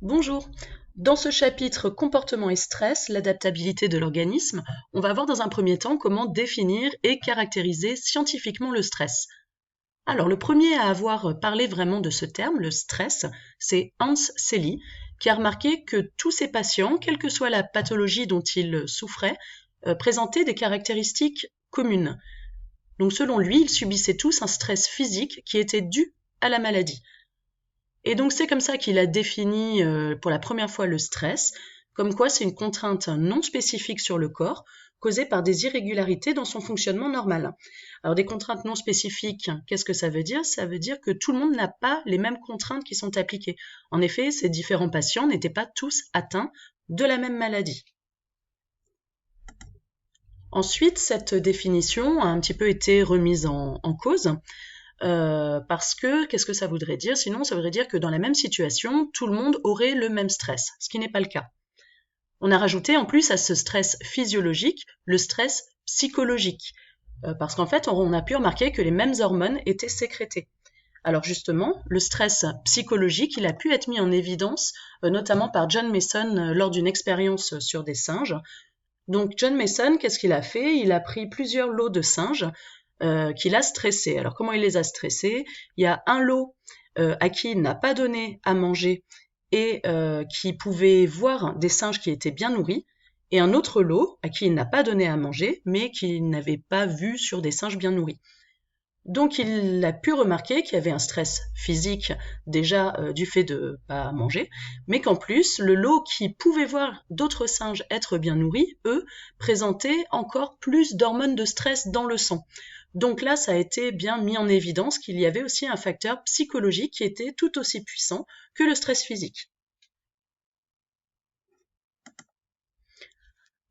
Bonjour. Dans ce chapitre comportement et stress, l'adaptabilité de l'organisme, on va voir dans un premier temps comment définir et caractériser scientifiquement le stress. Alors le premier à avoir parlé vraiment de ce terme, le stress, c'est Hans Selye, qui a remarqué que tous ses patients, quelle que soit la pathologie dont ils souffraient, présentaient des caractéristiques communes. Donc selon lui, ils subissaient tous un stress physique qui était dû à la maladie. Et donc c'est comme ça qu'il a défini pour la première fois le stress, comme quoi c'est une contrainte non spécifique sur le corps, causée par des irrégularités dans son fonctionnement normal. Alors des contraintes non spécifiques, qu'est-ce que ça veut dire? Ça veut dire que tout le monde n'a pas les mêmes contraintes qui sont appliquées. En effet, ces différents patients n'étaient pas tous atteints de la même maladie. Ensuite, cette définition a un petit peu été remise en cause. Parce que, qu'est-ce que ça voudrait dire? Sinon, ça voudrait dire que dans la même situation, tout le monde aurait le même stress, ce qui n'est pas le cas. On a rajouté en plus à ce stress physiologique le stress psychologique, parce qu'en fait, on a pu remarquer que les mêmes hormones étaient sécrétées. Alors justement, le stress psychologique, il a pu être mis en évidence, notamment par John Mason lors d'une expérience sur des singes. Donc John Mason, qu'est-ce qu'il a fait? Il a pris plusieurs lots de singes qu'il a stressés. Alors comment il les a stressés? Il y a un lot à qui il n'a pas donné à manger et qui pouvait voir des singes qui étaient bien nourris, et un autre lot à qui il n'a pas donné à manger, mais qu'il n'avait pas vu sur des singes bien nourris. Donc il a pu remarquer qu'il y avait un stress physique déjà du fait de pas manger, mais qu'en plus le lot qui pouvait voir d'autres singes être bien nourris, eux, présentaient encore plus d'hormones de stress dans le sang. Donc là, ça a été bien mis en évidence qu'il y avait aussi un facteur psychologique qui était tout aussi puissant que le stress physique.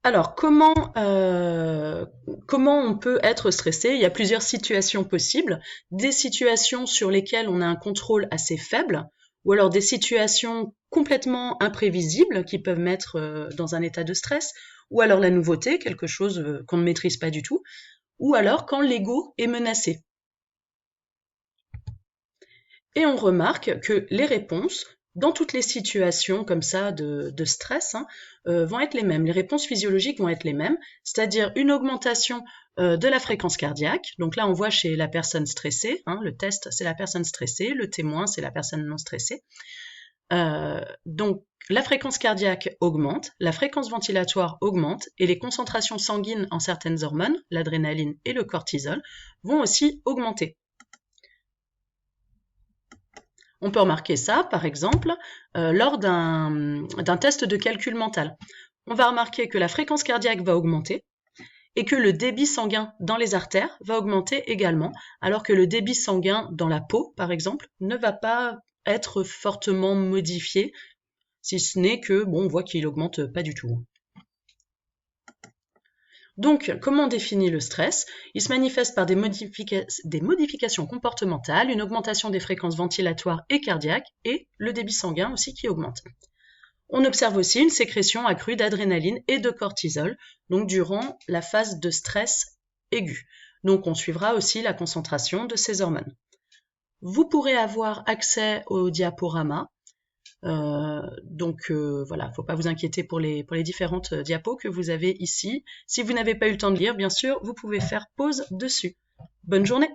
Alors, comment on peut être stressé? Il y a plusieurs situations possibles. Des situations sur lesquelles on a un contrôle assez faible, ou alors des situations complètement imprévisibles qui peuvent mettre dans un état de stress, ou alors la nouveauté, quelque chose qu'on ne maîtrise pas du tout, ou alors quand l'ego est menacé. Et on remarque que les réponses, dans toutes les situations comme ça de stress, vont être les mêmes. Les réponses physiologiques vont être les mêmes, c'est-à-dire une augmentation de la fréquence cardiaque. Donc là, on voit chez la personne stressée, le test, c'est la personne stressée, le témoin, c'est la personne non stressée. Donc la fréquence cardiaque augmente, la fréquence ventilatoire augmente, et les concentrations sanguines en certaines hormones, l'adrénaline et le cortisol, vont aussi augmenter. On peut remarquer ça, par exemple, lors d'un test de calcul mental. On va remarquer que la fréquence cardiaque va augmenter et que le débit sanguin dans les artères va augmenter également, alors que le débit sanguin dans la peau, par exemple, ne va pas être fortement modifié, si ce n'est que, on voit qu'il augmente pas du tout. Donc, comment on définit le stress? Il se manifeste par des modifications comportementales, une augmentation des fréquences ventilatoires et cardiaques, et le débit sanguin aussi qui augmente. On observe aussi une sécrétion accrue d'adrénaline et de cortisol, donc durant la phase de stress aigu. Donc on suivra aussi la concentration de ces hormones. Vous pourrez avoir accès au diaporama. Voilà, faut pas vous inquiéter pour les différentes diapos que vous avez ici. Si vous n'avez pas eu le temps de lire, bien sûr, vous pouvez faire pause dessus. Bonne journée!